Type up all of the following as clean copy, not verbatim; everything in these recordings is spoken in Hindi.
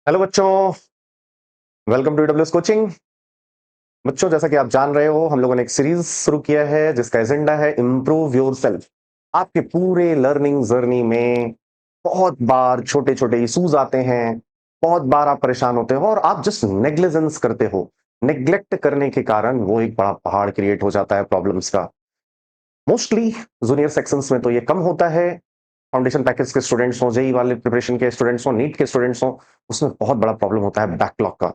हेलो बच्चों, वेलकम टू डब्ल्यूएस कोचिंग। बच्चों, जैसा कि आप जान रहे हो, हम लोगों ने एक सीरीज शुरू किया है जिसका एजेंडा है इम्प्रूव योरसेल्फ। आपके पूरे लर्निंग जर्नी में बहुत बार छोटे छोटे इश्यूज आते हैं, बहुत बार आप परेशान होते हो और आप जस्ट नेग्लिजेंस करते हो। नेग्लेक्ट करने के कारण वो एक बड़ा पहाड़ क्रिएट हो जाता है प्रॉब्लम्स का। मोस्टली जूनियर सेक्शंस में तो ये कम होता है। फाउंडेशन पैकेज के स्टूडेंट्स हो, जेई वाले प्रिपरेशन के स्टूडेंट्स हो, नीट के स्टूडेंट्स हो, उसमें बहुत बड़ा प्रॉब्लम होता है बैकलॉग का।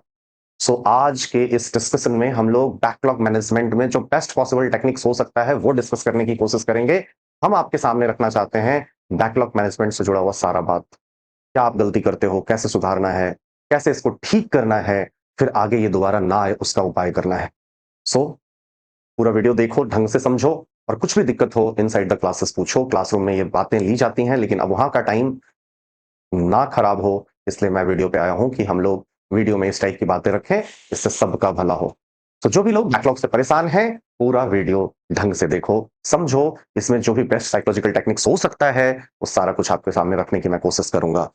सो आज के इस डिस्कशन में हम लोग बैकलॉग मैनेजमेंट में जो बेस्ट पॉसिबल टेक्निक्स हो सकता है वो डिस्कस करने की कोशिश करेंगे। हम आपके सामने रखना चाहते हैं बैकलॉग मैनेजमेंट से जुड़ा हुआ सारा बात। क्या आप गलती करते हो, कैसे सुधारना है, कैसे इसको ठीक करना है, फिर आगे ये दोबारा ना आए उसका उपाय करना है। सो पूरा वीडियो देखो, ढंग से समझो, और कुछ भी दिक्कत हो इनसाइड द क्लासेस पूछो। क्लासरूम में ये बातें ली जाती हैं, लेकिन अब वहां का टाइम ना खराब हो, इसलिए मैं वीडियो पे आया हूं कि हम लोग वीडियो में इस टाइप की बातें रखें, इससे सबका भला हो। तो जो भी लोग बैकलॉग से परेशान हैं, पूरा वीडियो ढंग से देखो, समझो। इसमें जो भी बेस्ट साइकोलॉजिकल टेक्निक्स हो सकता है वो सारा कुछ आपके सामने रखने की मैं कोशिश करूंगा।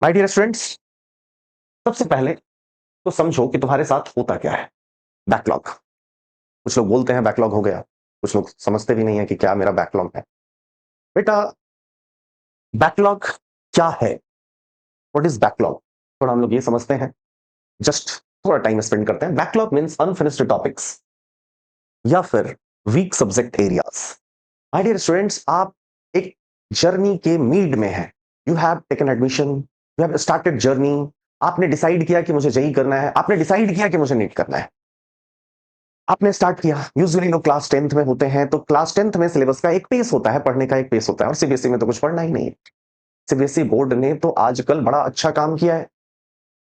माय डियर स्टूडेंट्स, सबसे पहले तो समझो कि तुम्हारे साथ होता क्या है बैकलॉग। कुछ लोग बोलते हैं बैकलॉग हो गया, कुछ लोग समझते भी नहीं है कि क्या मेरा बैकलॉग है। बेटा, बैकलॉग क्या है? What is backlog? थोड़ा हम लोग ये समझते हैं, जस्ट थोड़ा टाइम स्पेंड करते हैं। बैकलॉग मीन्स अनफिनिश्ड टॉपिक्स या फिर weak subject areas. My dear students, आप एक जर्नी के मीड में हैं। You have taken admission, you have started journey. आपने डिसाइड किया कि मुझे जेई करना है, आपने डिसाइड किया कि मुझे नीट करना है, आपने स्टार्ट किया। यूजुअली लोग क्लास 10th में होते हैं, तो क्लास 10th में सिलेबस का एक पेस होता है, पढ़ने का एक पेस होता है, और सीबीएसई में तो कुछ पढ़ना ही नहीं है। सीबीएसई बोर्ड ने तो आजकल बड़ा अच्छा काम किया है।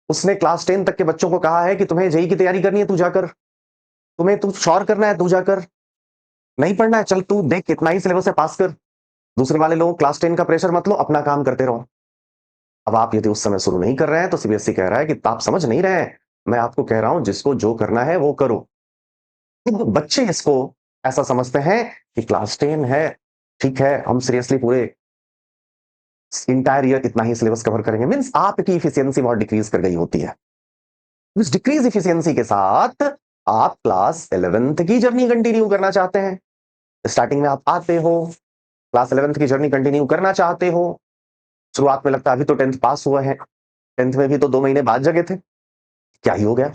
उसने क्लास 10 तक के बच्चों को कहा है कि तुम्हें जेई की तैयारी करनी है, तू जाकर, तुम्हें तू श्योर करना है, तू जाकर, नहीं पढ़ना है चल तू देख कितना ही सिलेबस है, पास कर। दूसरे वाले लोग क्लास 10 का प्रेशर मत लो, अपना काम करते रहो। अब आप यदि उस समय शुरू नहीं कर रहे हैं तो सीबीएसई कह रहा है कि आप समझ नहीं रहे हैं, मैं आपको कह रहा हूं जिसको जो करना है वो करो। तो बच्चे इसको ऐसा समझते हैं कि क्लास 10 है, ठीक है, हम सीरियसली पूरे इंटायर ईयर इतना ही सिलेबस कवर करेंगे। मींस आपकी इफिशियंसी बहुत डिक्रीज कर गई होती है। इस डिक्रीज इफिशियंसी के साथ आप क्लास 11th की जर्नी कंटिन्यू करना चाहते हैं। स्टार्टिंग में आप आते हो, क्लास 11th की जर्नी कंटिन्यू करना चाहते हो। शुरुआत में लगता है अभी तो 10th पास हुआ है, 10th में भी तो 2 महीने बाद जगह थे, क्या ही हो गया।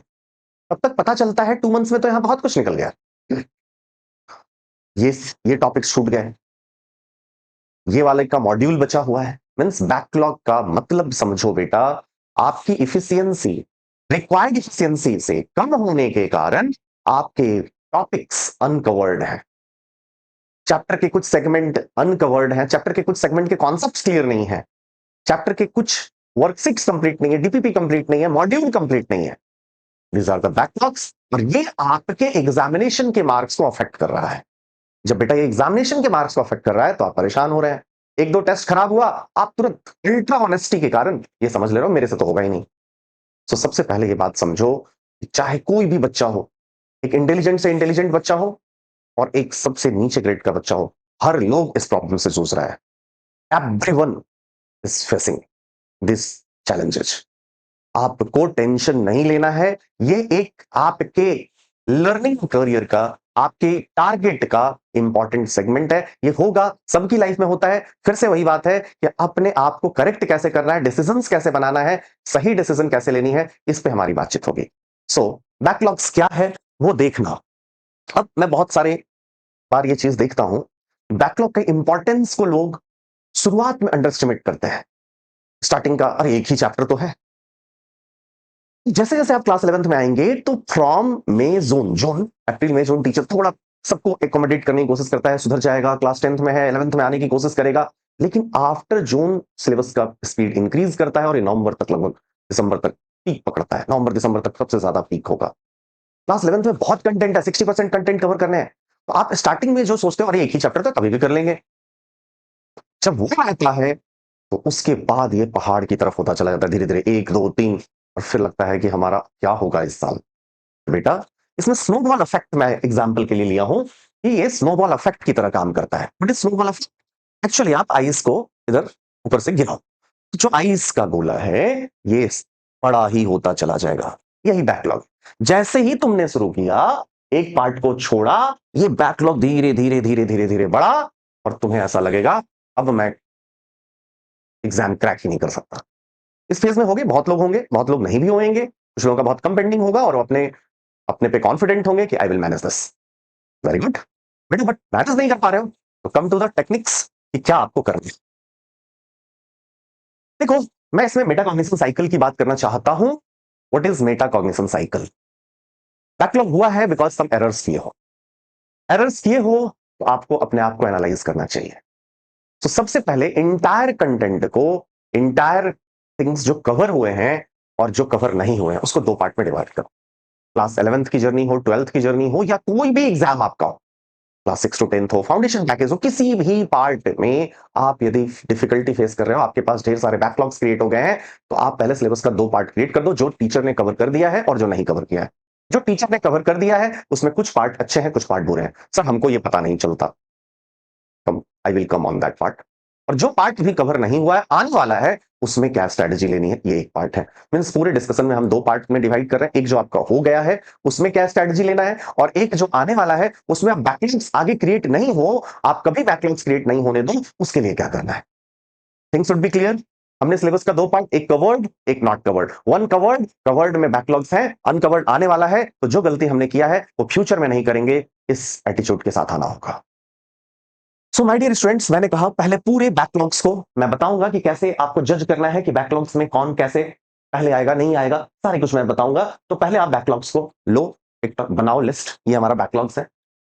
तब तक पता चलता है 2 मंथ्स में तो यहां बहुत कुछ निकल गया। ये ये टॉपिक छूट गए, ये वाले का मॉड्यूल बचा हुआ है। मीन्स बैकलॉग का मतलब समझो बेटा, आपकी इफिशियंसी रिक्वायर्ड इफिशियंसी से कम होने के कारण आपके टॉपिक्स अनकवर्ड हैं। चैप्टर के कुछ सेगमेंट अनकवर्ड हैं, चैप्टर के कुछ सेगमेंट के कॉन्सेप्ट्स क्लियर नहीं है, चैप्टर के कुछ वर्कशीट्स कंप्लीट नहीं है, डीपीपी कंप्लीट नहीं है, मॉड्यूल कंप्लीट नहीं है। दीज आर द बैकलॉग्स, और ये आपके एग्जामिनेशन के मार्क्स को अफेक्ट कर रहा है। जब बेटा ये एग्जामिनेशन के मार्क्स को अफेक्ट कर रहा है तो आप परेशान हो रहे हैं। एक दो टेस्ट खराब हुआ, आप तुरंत अल्ट्रा ऑनेस्टी के कारण ये समझ ले रहे हो मेरे से तो होगा ही नहीं। तो सबसे पहले ये बात समझो कि चाहे कोई भी बच्चा हो, एक इंटेलिजेंट से इंटेलिजेंट बच्चा हो और एक सबसे नीचे ग्रेड का बच्चा हो, हर लोग इस प्रॉब्लम से जूझ रहा है। Everyone is facing this challenges. आपको टेंशन नहीं लेना है, ये एक आपके लर्निंग करियर का, आपके टारगेट का इंपॉर्टेंट सेगमेंट है। ये होगा, सबकी लाइफ में होता है। फिर से वही बात है कि अपने आप को करेक्ट कैसे करना है, डिसीजंस कैसे बनाना है, सही डिसीजन कैसे लेनी है, इस पे हमारी बातचीत होगी। सो बैकलॉग्स क्या है वो देखना। अब मैं बहुत सारे बार ये चीज देखता हूं, बैकलॉग के इंपॉर्टेंस को लोग शुरुआत में अंडरस्टिमेट करते हैं। स्टार्टिंग का अरे एक ही चैप्टर तो है। जैसे जैसे आप क्लास 11th में आएंगे तो from May June, June April May June teacher थोड़ा सबको एकोमोडेट करने की कोशिश करता है, सुधर जाएगा, क्लास 10th में है, 11th में आने की कोशिश करेगा। लेकिन आफ्टर जून सिलेबस का स्पीड इंक्रीज करता है और ये नवंबर तक, लगभग दिसंबर तक पीक पकड़ता है। नवंबर दिसंबर तक सबसे ज्यादा पीक होगा। क्लास 11th में बहुत कंटेंट है, 60% कंटेंट कवर करने हैं। तो आप स्टार्टिंग में जो सोचते हो अरे एक ही चैप्टर था कभी भी कर लेंगे, जब वो आता है तो उसके बाद ये पहाड़ की तरफ होता चला जाता है, धीरे धीरे 1 2 3, और फिर लगता है कि हमारा क्या होगा इस साल। बेटा, इसमें स्नोबॉल इफेक्ट मैं एग्जांपल के लिए लिया हूं कि ये स्नोबॉल इफेक्ट की तरह काम करता है। बट स्नोबॉल इफेक्ट, एक्चुअली आप आइस को इधर ऊपर से गिराओ, तो जो आइस का गोला है ये बड़ा ही होता चला जाएगा। यही बैकलॉग। जैसे ही तुमने शुरू किया, एक पार्ट को छोड़ा, ये बैकलॉग धीरे धीरे धीरे धीरे धीरे बढ़ा और तुम्हें ऐसा लगेगा अब मैं एग्जाम क्रैक ही नहीं कर सकता। इस फेज में होंगे बहुत लोग, होंगे बहुत लोग नहीं भी होंगे, कुछ लोगों का बहुत कम पेंडिंग होगा और अपने अपने पे कॉन्फिडेंट होंगे कि I will manage this. Very good बेटा, बट मैनेज नहीं कर पा रहे हो तो कम टू द टेक्निक्स कि क्या आपको करना है। देखो, मैं इसमें मेटाकॉग्निशन साइकिल की बात करना चाहता हूं। What is metacognition cycle? Backlog हुआ है बिकॉज सम एरर्स किए हो। एरर्स किए हो तो आपको अपने आप को एनालाइज करना चाहिए। तो सबसे पहले इंटायर कंटेंट को, इंटायर थिंग्स जो कवर हुए हैं और जो कवर नहीं हुए हैं, उसको दो पार्ट में डिवाइड करो। क्लास 11th की जर्नी हो, 12th की जर्नी हो, या कोई भी एग्जाम आपका हो, क्लास 6 टू 10th हो, फाउंडेशन पैकेज हो, किसी भी पार्ट में आप यदि डिफिकल्टी फेस कर रहे हो, आपके पास ढेर सारे बैकलॉग्स क्रिएट हो गए हैं, तो आप पहले सिलेबस का दो पार्ट क्रिएट कर दो, जो टीचर ने कवर कर दिया है और जो नहीं कवर किया है। जो टीचर ने कवर कर दिया है उसमें कुछ पार्ट अच्छे हैं, कुछ पार्ट बुरे हैं। सर हमको ये पता नहीं चलता, I will come on that part. और जो पार्ट भी कवर नहीं हुआ है, आने वाला है, उसमें क्या स्ट्रेटजी लेनी है, ये एक पार्ट है। मींस पूरे डिस्कशन में हम दो पार्ट में डिवाइड कर रहे हैं। एक जो आपका हो गया है उसमें क्या स्ट्रेटजी लेना है, और एक जो आने वाला है उसमें आप बैकलिंक्स आगे क्रिएट नहीं हो, आप कभी बैकलिंक्स क्रिएट नहीं होने दो, उसके लिए क्या करना है। Things should be clear. हमने सिलेबस का दो पार्ट, एक कवर्ड एक not covered. One covered, covered में बैकलॉग्स है, अनकवर्ड आने वाला है, तो जो गलती हमने किया है वो फ्यूचर में नहीं करेंगे, इस एटीट्यूड के साथ आना होगा। सो माय डियर स्टूडेंट्स, मैंने कहा पहले पूरे बैकलॉग्स को मैं बताऊंगा कि कैसे आपको जज करना है कि बैकलॉग्स में कौन कैसे पहले आएगा नहीं आएगा, सारे कुछ मैं बताऊंगा। तो पहले आप बैकलॉग्स को लो, एक बनाओ लिस्ट, ये हमारा बैकलॉग्स है।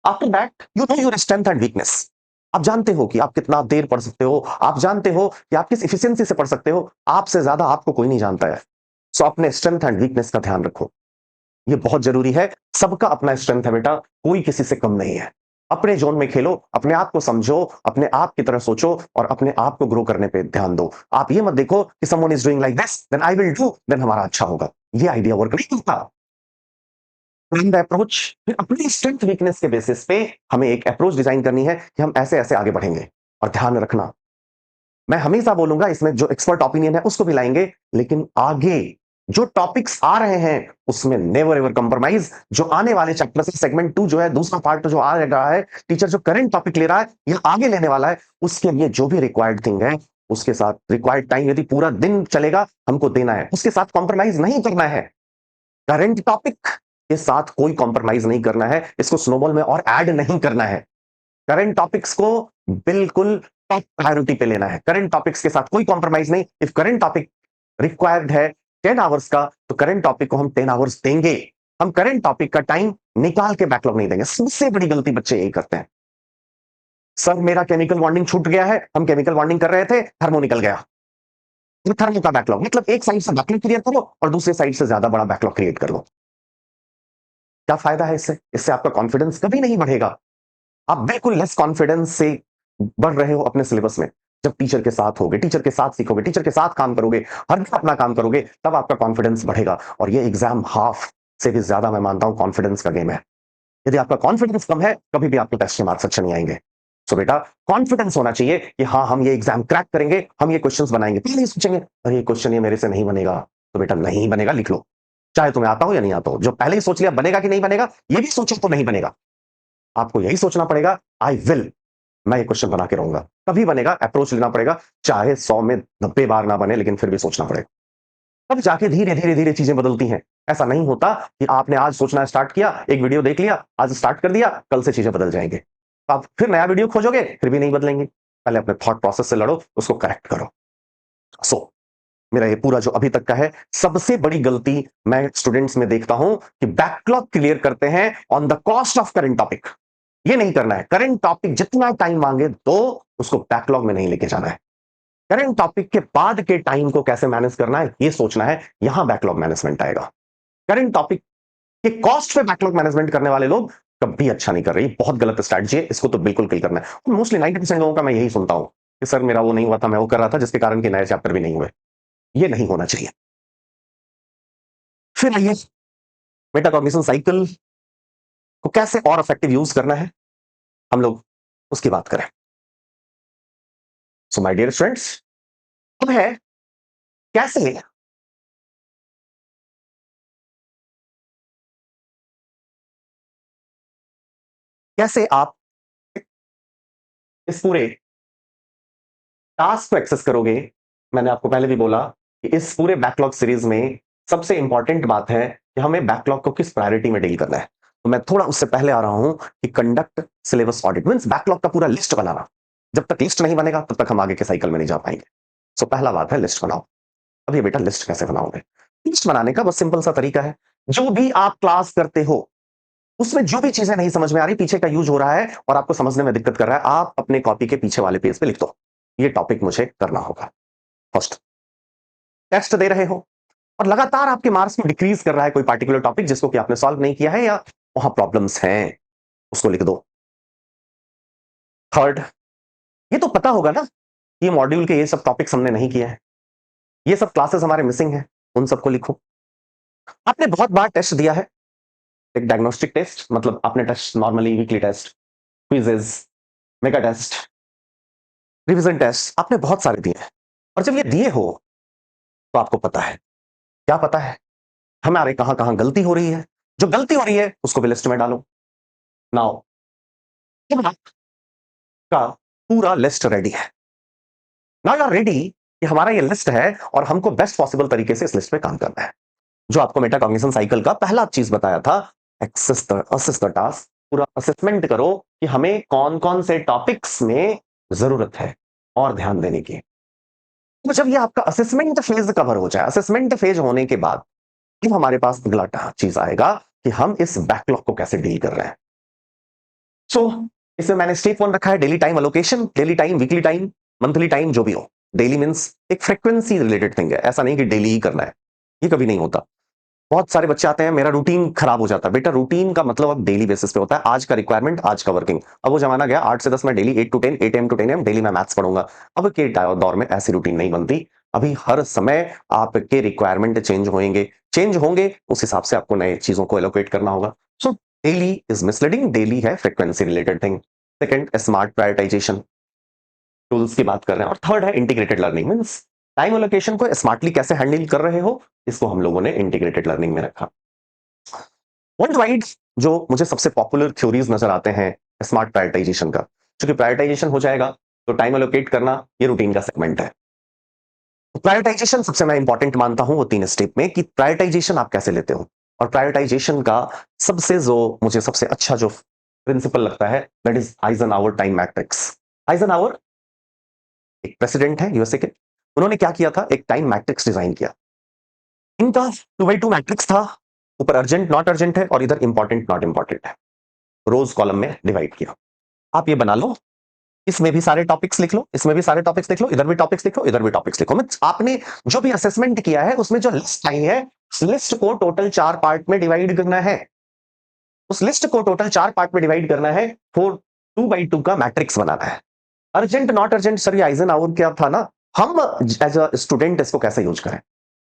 After that you know your strength and weakness. आप जानते हो कि आप कितना देर पढ़ सकते हो, आप जानते हो कि आप किस इफिशियंसी से पढ़ सकते हो, आपसे ज्यादा आपको कोई नहीं जानता है। सो अपने स्ट्रेंथ एंड वीकनेस का ध्यान रखो, ये बहुत जरूरी है। सबका अपना स्ट्रेंथ है बेटा, कोई किसी से कम नहीं है। अपने जोन में खेलो, अपने आप को समझो, अपने आप की तरह सोचो और अपने आप को ग्रो करने पे ध्यान दो। आप ये मत देखो कि someone is doing like this then I will do, then हमारा अच्छा होगा। ये आइडिया वर्क नहीं करता। प्लान द अप्रोच, फिर अपनी स्ट्रेंथ वीकनेस के बेसिस पे हमें एक अप्रोच डिजाइन करनी है कि हम ऐसे ऐसे आगे बढ़ेंगे। और ध्यान रखना, मैं हमेशा बोलूंगा इसमें जो एक्सपर्ट ओपिनियन है उसको भी लाएंगे, लेकिन आगे जो टॉपिक्स आ रहे हैं उसमें नेवर एवर कंप्रोमाइज। जो आने वाले चैप्टर से सेगमेंट 2 जो है, दूसरा पार्ट जो आ रहा है, टीचर जो करंट टॉपिक ले रहा है या आगे लेने वाला है, उसके लिए जो भी रिक्वायर्ड थिंग है, उसके साथ रिक्वायर्ड टाइम यदि पूरा दिन चलेगा हमको देना है, उसके साथ कॉम्प्रोमाइज नहीं करना है। करंट टॉपिक के साथ कोई कॉम्प्रोमाइज नहीं करना है, इसको स्नोबॉल में और ऐड नहीं करना है। करंट टॉपिक्स को बिल्कुल टॉप प्रायोरिटी पे लेना है, करंट टॉपिक्स के साथ कोई कॉम्प्रोमाइज नहीं। इफ करंट टॉपिक रिक्वायर्ड है 10 आवर्स का, तो करंट टॉपिक को हम 10 आवर्स देंगे। हम करंट टॉपिक का टाइम निकाल के बैकलॉग नहीं देंगे। सबसे बड़ी गलती बच्चे यही करते हैं। सर मेरा केमिकल बॉन्डिंग छूट गया है, हम केमिकल बॉन्डिंग कर रहे थे, थर्मो निकल गया, ये थर्मो का बैकलॉग। मतलब एक साइड से बैकलॉग क्लियर करो और दूसरे साइड से ज्यादा बड़ा बैकलॉग क्रिएट कर लो। क्या फायदा है इससे? इससे आपका कॉन्फिडेंस कभी नहीं बढ़ेगा। आप बिल्कुल लेस कॉन्फिडेंस से बढ़ रहे हो अपने सिलेबस में। जब टीचर के साथ होगे, टीचर के साथ सीखोगे, टीचर के साथ काम करोगे, हर दिन अपना काम करोगे, तब आपका कॉन्फिडेंस बढ़ेगा। और ये एग्जाम हाफ से भी ज्यादा मैं मानता हूं कॉन्फिडेंस का गेम है। यदि आपका कॉन्फिडेंस कम है, कभी भी आपके टेस्ट के मार्क्स अच्छे नहीं आएंगे। सो बेटा, कॉन्फिडेंस होना चाहिए कि हाँ हम ये एग्जाम क्रैक करेंगे, हम ये क्वेश्चंस बनाएंगे। पहले ही सोचेंगे अरे ये क्वेश्चन ये मेरे से नहीं बनेगा, तो बेटा नहीं बनेगा, लिख लो। चाहे तुम्हें आता हो या नहीं आता हो, जो पहले ही सोच लिया बनेगा कि नहीं बनेगा, ये भी सोचो तो नहीं बनेगा। आपको यही सोचना पड़ेगा, आई विल, मैं ये क्वेश्चन बना के रहूंगा। तभी बनेगा, अप्रोच लेना पड़ेगा। चाहे 100 में 90 बार ना बने, लेकिन फिर भी सोचना पड़ेगा। तब जाके धीरे धीरे धीरे चीजें बदलती हैं। ऐसा नहीं होता कि आपने आज सोचना स्टार्ट किया, एक वीडियो देख लिया, आज स्टार्ट कर दिया, कल से चीजें बदल जाएंगे। तो आप फिर नया वीडियो खोजोगे, फिर भी नहीं बदलेंगे। पहले अपने थॉट प्रोसेस से लड़ो, उसको करेक्ट करो। सो मेरा ये पूरा जो अभी तक का है, सबसे बड़ी गलती मैं स्टूडेंट्स में देखता हूं कि बैकलॉग क्लियर करते हैं on the cost of current topic. ये नहीं करना है। करंट टॉपिक जितना टाइम मांगे तो उसको बैकलॉग में नहीं लेके जाना है। करंट टॉपिक के बाद के टाइम को कैसे मैनेज करना है ये सोचना है, यहां बैकलॉग मैनेजमेंट आएगा। करंट टॉपिक के कॉस्ट पे बैकलॉग मैनेजमेंट करने वाले लोग कभी अच्छा नहीं कर रहे, बहुत गलत स्ट्रैटेजी है, इसको तो बिल्कुल किल करना है। मोस्टली 90% लोगों का मैं यही सुनता हूं कि सर मेरा वो नहीं हुआ था, मैं वो कर रहा था, जिसके कारण कि नए चैप्टर भी नहीं हुए। ये नहीं होना चाहिए। फिर आइए, मेटाकॉग्निशन साइकिल को कैसे और इफेक्टिव यूज करना है, हम लोग उसकी बात करें। सो माय डियर स्टूडेंट्स, अब है कैसे कैसे आप इस पूरे टास्क को एक्सेस करोगे। मैंने आपको पहले भी बोला कि इस पूरे बैकलॉग सीरीज में सबसे इंपॉर्टेंट बात है कि हमें बैकलॉग को किस प्रायोरिटी में डील करना है। तो मैं थोड़ा उससे पहले आ रहा हूं कि conduct syllabus audit means backlog का पूरा लिस्ट बनाना। जब तक लिस्ट नहीं बनेगा तब तक हम आगे के साइकिल में नहीं जा पाएंगे। सो पहला बात है लिस्ट बनाओ। अब ये बेटा लिस्ट कैसे बनाओगे? लिस्ट बनाने का बस सिंपल सा तरीका है, जो भी आप क्लास करते हो उसमें जो भी चीजें नहीं समझ में आ रही, पीछे का यूज हो रहा है और आपको समझने में दिक्कत कर रहा है, आप अपने कॉपी के पीछे वाले पेज पे लिख दो, ये टॉपिक मुझे करना होगा। फर्स्ट, टेस्ट दे रहे हो और लगातार आपके मार्क्स में डिक्रीज कर रहा है कोई पार्टिकुलर टॉपिक जिसको कि आपने सॉल्व नहीं किया है या वहां प्रॉब्लम्स हैं, उसको लिख दो। थर्ड, ये तो पता होगा ना, ये मॉड्यूल के ये सब टॉपिक्स हमने नहीं किए हैं, ये सब क्लासेस हमारे मिसिंग हैं, उन सबको लिखो। आपने बहुत बार टेस्ट दिया है, एक डायग्नोस्टिक टेस्ट मतलब आपने test normally weekly test, quizzes, mega test, revision test आपने बहुत सारे दिए हैं। और जब ये दिए हो तो आपको पता है, क्या पता है हमारे कहां कहां गलती हो रही है। जो गलती हो रही है उसको भी लिस्ट में डालो। नाउ का पूरा लिस्ट रेडी है। नाउ यू आर रेडी कि हमारा ये लिस्ट है और हमको बेस्ट पॉसिबल तरीके से इस लिस्ट पे काम करना है। जो आपको मेटाकॉग्निशन साइकिल का पहला चीज बताया था, असेस द टास्क, पूरा असेसमेंट करो कि हमें कौन कौन से टॉपिक्स में जरूरत है और ध्यान देने की। तो जब ये आपका असेसमेंट फेज कवर हो जाए, असेसमेंट फेज होने के बाद अब हमारे पास अगला चीज आएगा कि हम इस बैकलॉग को कैसे डील कर रहे हैं। सो इसमें मैंने स्टेप वन रखा है daily time allocation, daily time, weekly time, monthly time, जो भी हो। डेली मींस एक फ्रीक्वेंसी रिलेटेड थिंग है, ऐसा नहीं कि डेली ही करना है, ये कभी नहीं होता। बहुत सारे बच्चे आते हैं मेरा रूटीन खराब हो जाता है, बेटा रूटीन का मतलब अब डेली बेसिस पे होता है, आज का रिक्वायरमेंट, आज का वर्किंग। अब वो जमाना गया 8 से 10 में daily 8 to 10, 8 am to 10 am daily मैं मैथ्स पढ़ूंगा। अब के दौर में ऐसी रूटीन नहीं बनती। अभी हर समय आपके रिक्वायरमेंट चेंज होंगे, उस हिसाब से आपको नए चीजों को एलोकेट करना होगा। So daily is misleading, daily है frequency related thing. Second, smart prioritization tools की बात कर रहे हैं। और थर्ड है integrated learning means time allocation को स्मार्टली कैसे हैंडल कर रहे हो, इसको हम लोगों ने इंटीग्रेटेड लर्निंग में रखा। वर्ल्ड वाइड जो मुझे सबसे पॉपुलर थ्योरीज नजर आते हैं स्मार्ट प्रायोरिटाइजेशन का, क्योंकि प्रायोरिटाइजेशन हो जाएगा तो टाइम एलोकेट करना ये रूटीन का सेगमेंट है। प्रायोरिटाइजेशन सबसे मैं इंपॉर्टेंट मानता हूं वो 3 स्टेप में कि प्रायोरिटाइजेशन आप कैसे लेते हो। और प्रायोरिटाइजेशन का सबसे जो मुझे सबसे अच्छा जो प्रिंसिपल लगता है that is Eisenhower time matrix. Eisenhower एक प्रेसिडेंट है यूएसए के, उन्होंने क्या किया था, एक टाइम मैट्रिक्स डिजाइन किया। इनका 2x2 मैट्रिक्स था, ऊपर अर्जेंट नॉट अर्जेंट है और इधर इंपॉर्टेंट नॉट इंपॉर्टेंट है, रोज कॉलम में डिवाइड किया। आप ये बना लो, इसमें भी सारे टॉपिक्स लिख लो, इसमें भी सारे टॉपिक्स लिख लो, इधर भी टॉपिक्स लिखो, इधर भी टॉपिक्स लिखो। मींस आपने जो भी असेसमेंट किया है उसमें जो लिस्ट आई है उस लिस्ट को टोटल 4 पार्ट में डिवाइड करना है। उस लिस्ट को टोटल 4 पार्ट में डिवाइड करना है, 2x2 का मैट्रिक्स बनाना है। अर्जेंट नॉट अर्जेंट, सर ये आइजनहावर क्या था ना, हम एज अ स्टूडेंट इसको कैसे यूज करें।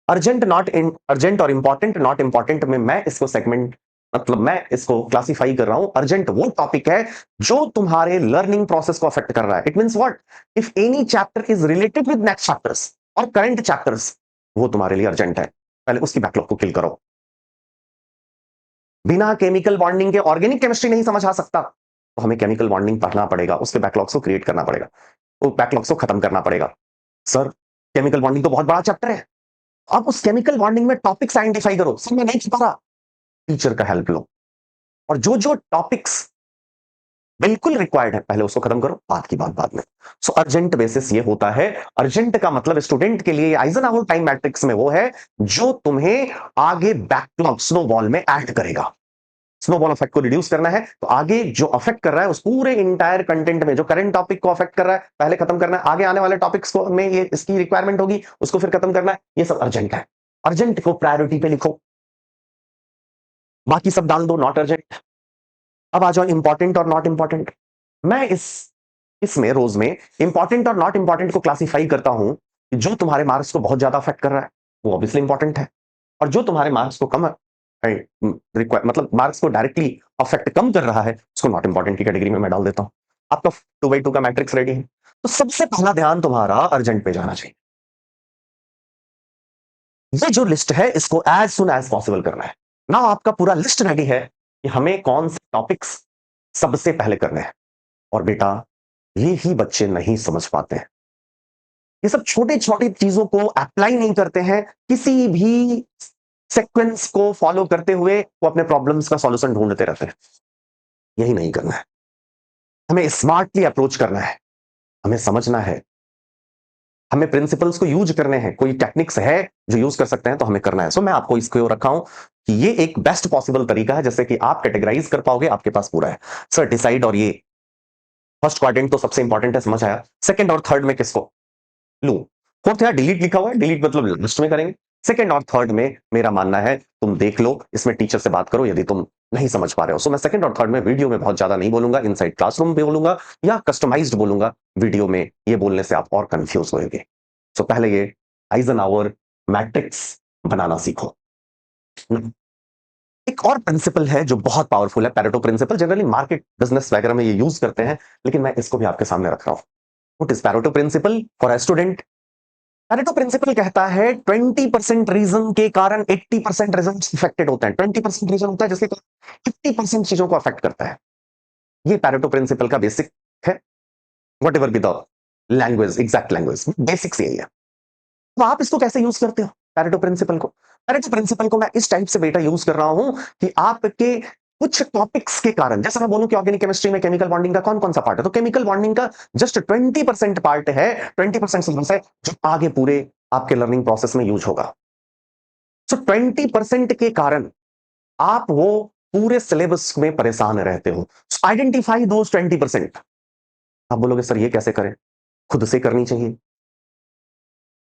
अर्जेंट नॉट अर्जेंट और इंपॉर्टेंट नॉट इंपॉर्टेंट में मैं इसको सेगमेंट मतलब मैं इसको क्लासिफाई कर रहा हूं। अर्जेंट वो टॉपिक है जो तुम्हारे लर्निंग प्रोसेस को अफेक्ट कर रहा है। It means what, if any chapter is related with next chapters और करंट चैप्टर्स, वो तुम्हारे लिए अर्जेंट है, पहले उसकी बैकलॉग को किल करो। बिना केमिकल बॉन्डिंग के ऑर्गेनिक केमिस्ट्री नहीं समझ आ सकता, तो हमें केमिकल बॉन्डिंग पढ़ना पड़ेगा, उसके बैकलॉग्स को क्रिएट करना पड़ेगा, वो बैकलॉग्स को खत्म करना पड़ेगा। सर केमिकल बॉन्डिंग तो बहुत बड़ा चैप्टर है, आप उस केमिकल बॉन्डिंग में टॉपिक्स आइडेंटिफाई करो। सर मैं नहीं पा रहा, टीचर का हेल्प लो, और जो जो टॉपिक्स बिल्कुल रिक्वायर्ड है पहले उसको खत्म करो, बात की बात बाद में। सो अर्जेंट बेसिस ये होता है। अर्जेंट का मतलब स्टूडेंट के लिए आइजनहावर टाइम मैट्रिक्स में वो है जो तुम्हें आगे बैकलॉग स्नोबॉल में ऐड करेगा। स्नोबॉल इफेक्ट को रिड्यूस करना है तो आगे जो अफेक्ट कर रहा है उस पूरे इंटायर कंटेंट में जो करंट टॉपिक को अफेक्ट कर रहा है पहले खत्म करना है, आगे आने वाले टॉपिक्स को में ये इसकी रिक्वायरमेंट होगी उसको फिर खत्म करना है, ये सब अर्जेंट है। अर्जेंट को प्रायोरिटी पे लिखो, बाकी सब डाल दो नॉट अर्जेंट। अब आ जाओ इंपॉर्टेंट और नॉट इंपॉर्टेंट। मैं इसमें रोज में इंपॉर्टेंट और नॉट इंपॉर्टेंट को क्लासिफाई करता हूं कि जो तुम्हारे मार्क्स को बहुत ज्यादा अफेक्ट कर रहा है वो ऑब्वियसली इंपॉर्टेंट है, और जो तुम्हारे मार्क्स को कम मतलब मार्क्स को डायरेक्टली अफेक्ट कम कर रहा है उसको नॉट इंपॉर्टेंट की कैटेगरी में मैं डाल देता हूं। आपका 2x2 का मैट्रिक्स रेडी है, तो सबसे पहला ध्यान तुम्हारा अर्जेंट पे जाना चाहिए। ये जो लिस्ट है इसको एज सुन एज पॉसिबल करना है ना। आपका पूरा लिस्ट रेडी है कि हमें कौन से टॉपिक्स सबसे पहले करने हैं। और बेटा ये ही बच्चे नहीं समझ पाते हैं, ये सब छोटे छोटे चीजों को अप्लाई नहीं करते हैं, किसी भी सीक्वेंस को फॉलो करते हुए वो अपने प्रॉब्लम्स का सॉल्यूशन ढूंढते रहते हैं। यही नहीं करना है, हमें स्मार्टली अप्रोच करना है, हमें समझना है, हमें प्रिंसिपल्स को यूज करने हैं। कोई टेक्निक्स है जो यूज कर सकते हैं तो हमें करना है। सो मैं आपको इसको रखा हूं कि ये एक बेस्ट पॉसिबल तरीका है जैसे कि आप कैटेगराइज कर पाओगे, आपके पास पूरा है। सर डिसाइड, और ये फर्स्ट क्वाड्रेंट तो सबसे इंपॉर्टेंट है, समझ आया। सेकंड और थर्ड में किसको लू? फोर्थ यहाँ डिलीट लिखा हुआ है, डिलीट मतलब लिस्ट में करेंगे। सेकंड और थर्ड में मेरा मानना है तुम देख लो, इसमें टीचर से बात करो यदि तुम नहीं समझ पा रहे हो। सो मैं सेकंड और थर्ड में वीडियो में बहुत ज्यादा नहीं बोलूंगा, इनसाइड क्लासरूम पे बोलूंगा या कस्टमाइज्ड बोलूंगा। वीडियो में ये बोलने से आप और कंफ्यूज होंगे। सो पहले ये आइजनहावर मैट्रिक्स बनाना सीखो। एक और प्रिंसिपल है जो बहुत पावरफुल है, Pareto principle. Generally market business वगैरह में ये यूज करते हैं, लेकिन मैं इसको भी आपके सामने रख रहा हूं। What is Pareto principle for a student? Pareto principle कहता है 20% रीजन के कारण 80% रिजल्ट्स अफेक्टेड होते हैं। 20% रीजन होता है जिसके कारण 50% चीजों को अफेक्ट करता है। ये पैरेटो प्रिंसिपल का बेसिक है। What ever be the language, exact language, basics यही है। तो आप इसको कैसे यूज करते हो पैरेटो प्रिंसिपल को? पैरेटो प्रिंसिपल को मैं इस टाइप से बेटा यूज कर रहा हूं कि आपके कुछ टॉपिक्स के कारण, जैसे मैं बोलूं कि ऑर्गेनिक केमिस्ट्री में केमिकल बॉन्डिंग का कौन कौन सा पार्ट है, तो केमिकल बॉन्डिंग का जस्ट 20% पार्ट है, 20% सिलेबस है जो आगे पूरे आपके लर्निंग प्रोसेस में यूज होगा। सो 20% के कारण आप वो पूरे सिलेबस में परेशान रहते हो। आइडेंटिफाई दोस 20%। आप बोलोगे सर ये कैसे करें? खुद से करनी चाहिए।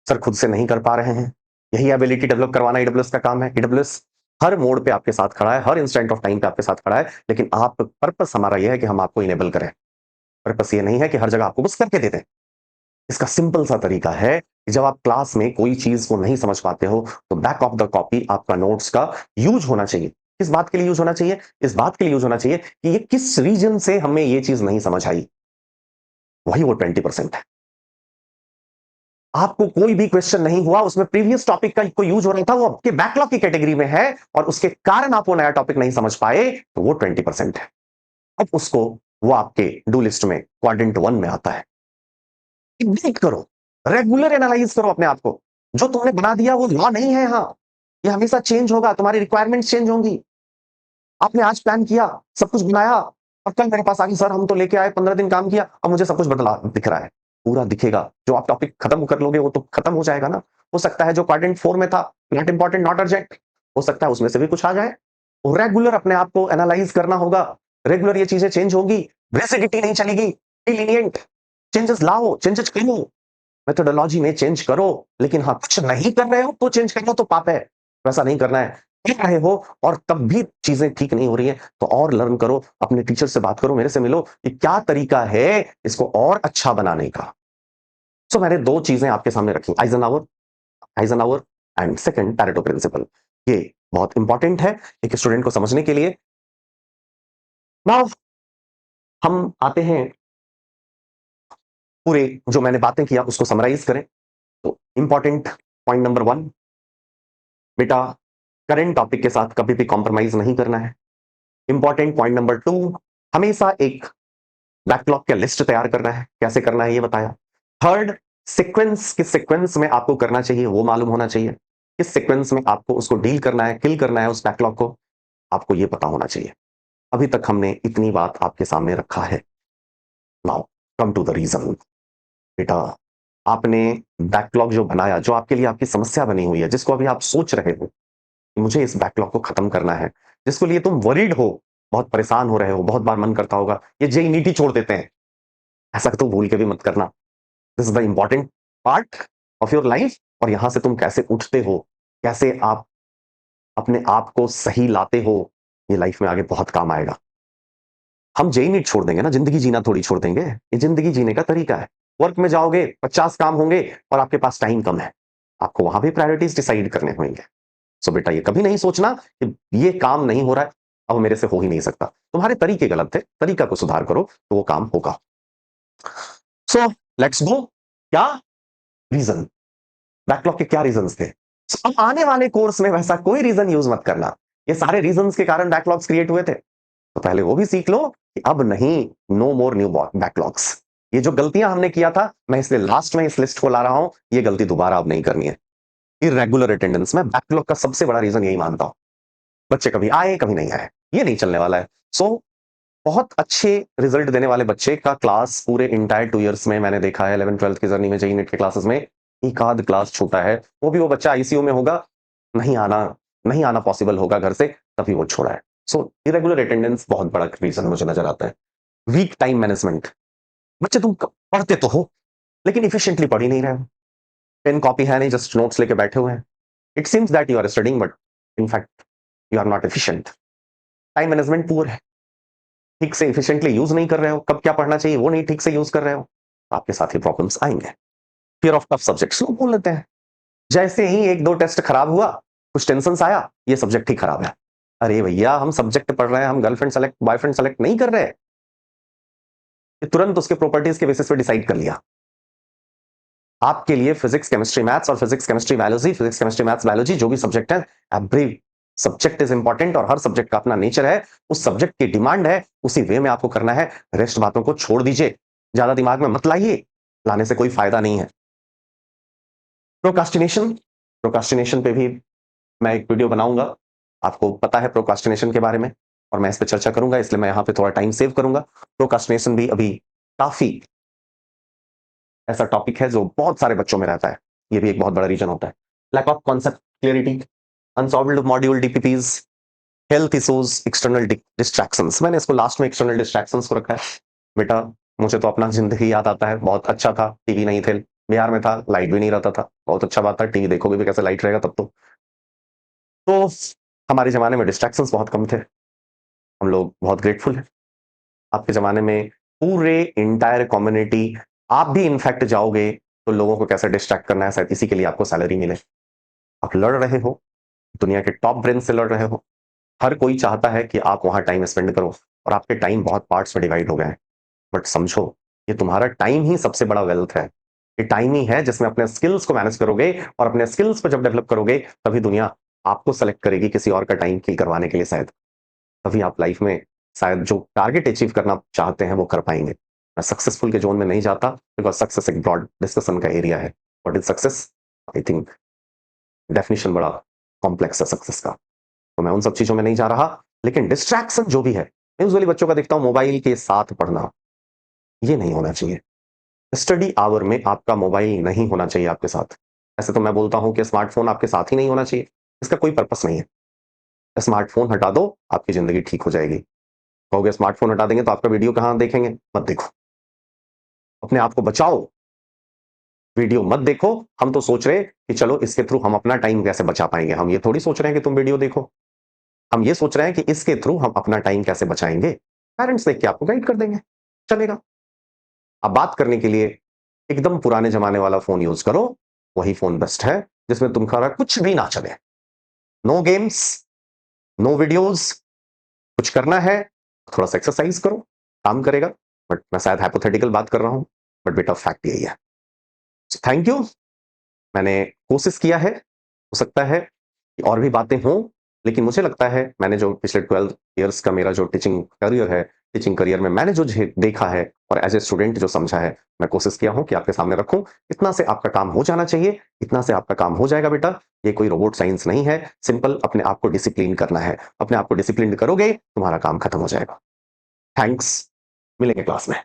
सर खुद से नहीं कर पा रहे हैं, यही एबिलिटी डेवलप करवाना एडब्ल्यूएस का काम है। एडब्ल्यूएस हर मोड पे आपके साथ खड़ा है, हर इंस्टेंट ऑफ टाइम पे आपके साथ खड़ा है, लेकिन आप पर्पस हमारा यह है कि हम आपको इनेबल करें। पर्पस ये नहीं है कि हर जगह आपको बस करके दे दें। इसका सिंपल सा तरीका है कि जब आप क्लास में कोई चीज को नहीं समझ पाते हो तो बैक ऑफ द कॉपी आपका नोट्स का यूज होना चाहिए। किस बात के लिए यूज होना चाहिए? इस बात के लिए यूज होना चाहिए कि ये किस रीजन से हमें ये चीज नहीं समझ आई, वही वो 20% है। आपको कोई भी क्वेश्चन नहीं हुआ उसमें प्रीवियस टॉपिक का कोई यूज हो रहा था, वो आपके बैकलॉग की कैटेगरी में है और उसके कारण आप वो नया टॉपिक नहीं समझ पाए, तो वो 20% है। अब उसको वो आपके डू लिस्ट में क्वाड्रेंट 1 में आता है। अपडेट करो, रेगुलर एनालाइज करो अपने आप को। जो तुमने बना दिया वो लॉ नहीं है। हाँ, ये हमेशा चेंज होगा, तुम्हारी रिक्वायरमेंट्स चेंज होंगी। आपने आज प्लान किया, सब कुछ बनाया, और कल मेरे पास आ गई सर हम तो लेके आए, 15 दिन काम किया, अब मुझे सब कुछ बदला दिख रहा है। पूरा दिखेगा, जो आप टॉपिक खत्म कर लोगे वो तो खत्म हो जाएगा ना। हो सकता है जो क्वाड्रेंट 4 में था, नॉट इंपॉर्टेंट नॉट अर्जेंट, हो सकता है उसमें से भी कुछ आ जाए। रेगुलर अपने आप को एनालाइज करना होगा, रेगुलर ये चीजें चेंज होगी, रिजिडिटी नहीं चलेगी, लीनियंट चेंजेस लाओ, चेंजेस करो, मेथोडोलॉजी में चेंज करो। लेकिन हाँ, कुछ नहीं कर रहे हो तो चेंज करना तो पाप है, वैसा नहीं करना है। कर रहे हो और तब भी चीजें ठीक नहीं हो रही है तो और लर्न करो, अपने टीचर से बात करो, मेरे से मिलो कि क्या तरीका है इसको और अच्छा बनाने का। सो मैंने दो चीजें आपके सामने रखी, Eisenhower, Eisenhower and second Pareto principle. ये बहुत इंपॉर्टेंट है एक स्टूडेंट को समझने के लिए। नाउ हम आते हैं पूरे जो मैंने बातें किया उसको समराइज करें। तो इंपॉर्टेंट पॉइंट नंबर 1, बेटा करंट टॉपिक के साथ कभी भी कॉम्प्रोमाइज नहीं करना है। इंपॉर्टेंट पॉइंट नंबर 2, हमेशा एक बैकलॉग का लिस्ट तैयार करना है। कैसे करना है ये बताया। थर्ड, सीक्वेंस, किस सीक्वेंस में आपको करना चाहिए वो मालूम होना चाहिए। किस सीक्वेंस में आपको उसको डील करना है, किल करना है उस बैकलॉग को, आपको ये पता होना चाहिए। अभी तक हमने इतनी बात आपके सामने रखा है। Now come to the reason. बेटा आपने बैकलॉग जो बनाया, जो आपके लिए आपकी समस्या बनी हुई है, जिसको अभी आप सोच रहे हो कि मुझे इस बैकलॉग को खत्म करना है, जिसको लिए तुम वरीड हो, बहुत परेशान हो रहे हो, बहुत बार मन करता होगा ये जेई नीट ही छोड़ देते हैं, ऐसा तो भूल के भी मत करना। This is the important part of your life. और यहां से तुम कैसे उठते हो, कैसे आप अपने आप को सही लाते हो, ये लाइफ में आगे बहुत काम आएगा। हम जेई नीट छोड़ देंगे ना, जिंदगी जीना थोड़ी छोड़ देंगे, ये जिंदगी जीने का तरीका है। वर्क में जाओगे 50 काम होंगे और आपके पास टाइम कम है, आपको वहां भी प्रायोरिटीज डिसाइड करने होंगे। सो बेटा ये कभी नहीं सोचना कि ये काम नहीं हो रहा है, अब मेरे से हो ही नहीं सकता। तुम्हारे तरीके गलत थे, तरीका को सुधार करो तो वो काम होगा। So let's go. क्या रीजन, बैकलॉग के क्या रीजंस थे? अब आने वाले कोर्स में वैसा कोई रीजन यूज मत करना, ये सारे रीजंस के कारण बैकलॉग्स क्रिएट हुए थे, तो पहले वो भी सीख लो कि अब नहीं, नो मोर न्यू बैकलॉग्स। ये जो गलतियां हमने किया था, मैं इसलिए लास्ट में इस लिस्ट को ला रहा हूं, ये गलती दोबारा अब नहीं करनी है। इरेगुलर अटेंडेंस में बैकलॉग का सबसे बड़ा रीजन यही मानता हूं। बच्चे कभी आए कभी नहीं आए, ये नहीं चलने वाला है। सो बहुत अच्छे रिजल्ट देने वाले बच्चे का क्लास पूरे इंटायर 2 इयर्स में मैंने देखा है, 11th-12th की जर्नी में, जेई नीट के क्लासेस में एक आध क्लास छूटा है, वो भी वो बच्चा आईसीयू में होगा, नहीं आना नहीं आना पॉसिबल होगा घर से, तभी वो छोड़ा है। सो इरेगुलर अटेंडेंस बहुत बड़ा रीजन मुझे नजर आता है। वीक टाइम मैनेजमेंट, बच्चे तुम पढ़ते तो हो लेकिन इफिशिएंटली पढ़ ही नहीं रहे हो। पेन कॉपी है नहीं, जस्ट नोट्स लेके बैठे हुए हैं। It seems that you are studying but in fact you are not efficient. Time management poor है, ठीक से इफिशिएंटली यूज नहीं कर रहे हो, कब क्या पढ़ना चाहिए वो नहीं ठीक से यूज कर रहे हो, तो आपके साथ ही प्रॉब्लम्स आएंगे। फियर ऑफ टफ सब्जेक्ट्स लोग बोल लेते हैं, जैसे ही एक दो टेस्ट खराब हुआ, कुछ टेंशन आया, ये सब्जेक्ट ही खराब है। अरे भैया, हम सब्जेक्ट पढ़ रहे हैं, हम गर्लफ्रेंड सेलेक्ट बॉयफ्रेंड सेलेक्ट नहीं कर रहे, ये तुरंत उसके प्रॉपर्टीज के बेसिस पे डिसाइड कर लिया। आपके लिए फिजिक्स केमिस्ट्री मैथ्स और physics chemistry biology, physics chemistry maths biology जो भी सब्जेक्ट है, एवरी सब्जेक्ट इज इंपॉर्टेंट और हर सब्जेक्ट का अपना नेचर है, उस सब्जेक्ट की डिमांड है, उसी वे में आपको करना है। रेस्ट बातों को छोड़ दीजिए, ज्यादा दिमाग में मत लाइए, लाने से कोई फायदा नहीं है। प्रोकास्टिनेशन, प्रोकास्टिनेशन पे भी मैं एक वीडियो बनाऊंगा, आपको पता है प्रोकास्टिनेशन के बारे में, और मैं इस पर चर्चा करूंगा, इसलिए मैं यहां पे थोड़ा टाइम सेव करूंगा। प्रोकास्टिनेशन भी अभी काफी ऐसा टॉपिक है जो बहुत सारे बच्चों में रहता है, ये भी एक बहुत बड़ा रीजन होता है। Lack of concept clarity, unsolved module DPPs, health issues, external distractions. मैंने इसको लास्ट में एक्सटर्नल डिस्ट्रैक्शंस को रखा है। बेटा, मुझे तो अपना जिंदगी याद आता है, बहुत अच्छा था, टीवी नहीं थे, बिहार में था, लाइट भी नहीं रहता था, बहुत अच्छा बात था, टीवी देखोगे भी कैसे, लाइट रहेगा तब तो हमारे जमाने में डिस्ट्रैक्शंस बहुत कम थे, हम लोग बहुत ग्रेटफुल हैं। आपके जमाने में पूरे इंटायर कम्युनिटी, आप भी इनफैक्ट जाओगे तो लोगों को कैसे डिस्ट्रैक्ट करना है, शायद इसी के लिए आपको सैलरी मिले। आप लड़ रहे हो, दुनिया के टॉप ब्रेन से लड़ रहे हो, हर कोई चाहता है कि आप वहां टाइम स्पेंड करो, और आपके टाइम बहुत पार्ट्स में डिवाइड हो गए हैं। बट समझो, ये तुम्हारा टाइम ही सबसे बड़ा वेल्थ है। ये टाइम ही है जिसमें अपने स्किल्स को मैनेज करोगे, और अपने स्किल्स को जब डेवलप करोगे, तभी दुनिया आपको सेलेक्ट करेगी किसी और का टाइम किल करवाने के लिए, शायद तभी आप लाइफ में शायद जो टारगेट अचीव करना चाहते हैं वो कर पाएंगे। मैं सक्सेसफुल के जोन में नहीं जाता, बिकॉज सक्सेस एक ब्रॉड डिस्कशन का एरिया है। What is success, I think definition बड़ा कॉम्प्लेक्स है सक्सेस का, तो मैं उन सब चीजों में नहीं जा रहा। लेकिन डिस्ट्रैक्शन जो भी है, मैं यूजुअली बच्चों का देखता हूं मोबाइल के साथ पढ़ना, ये नहीं होना चाहिए। स्टडी आवर में आपका मोबाइल नहीं होना चाहिए आपके साथ। ऐसे तो मैं बोलता हूं कि स्मार्टफोन आपके साथ ही नहीं होना चाहिए, इसका कोई पर्पस नहीं है। स्मार्टफोन हटा दो, आपकी जिंदगी ठीक हो जाएगी। कहोगे स्मार्टफोन हटा देंगे तो आपका वीडियो कहां देखेंगे, मत देखो, अपने आप को बचाओ, वीडियो मत देखो। हम तो सोच रहे कि चलो इसके थ्रू हम अपना टाइम कैसे बचा पाएंगे, हम ये थोड़ी सोच रहे हैं कि तुम वीडियो देखो, हम ये सोच रहे हैं कि इसके थ्रू हम अपना टाइम कैसे बचाएंगे। पेरेंट्स देख के आपको गाइड कर देंगे, चलेगा। अब बात करने के लिए एकदम पुराने जमाने वाला फोन यूज करो, वही फोन बेस्ट है, जिसमें तुम्हारा कुछ भी ना चले, नो गेम्स, नो वीडियोस। कुछ करना है, थोड़ा सा एक्सरसाइज करो, काम करेगा। बट मैं शायद हाइपोथेटिकल बात कर रहा हूं, बट बेटा फैक्ट यही है। थैंक यू, मैंने कोशिश किया है, हो सकता है कि और भी बातें हों, लेकिन मुझे लगता है मैंने जो पिछले 12 इयर्स का मेरा जो टीचिंग करियर है, टीचिंग करियर में मैंने जो देखा है और एज ए स्टूडेंट जो समझा है, मैं कोशिश किया हूं कि आपके सामने रखूं। इतना से आपका काम हो जाना चाहिए, इतना से आपका काम हो जाएगा बेटा। ये कोई रोबोट साइंस नहीं है, सिंपल अपने आप को डिसिप्लिन करना है। अपने आप को डिसिप्लिन करोगे, तुम्हारा काम खत्म हो जाएगा। थैंक्स, मिलेंगे क्लास में।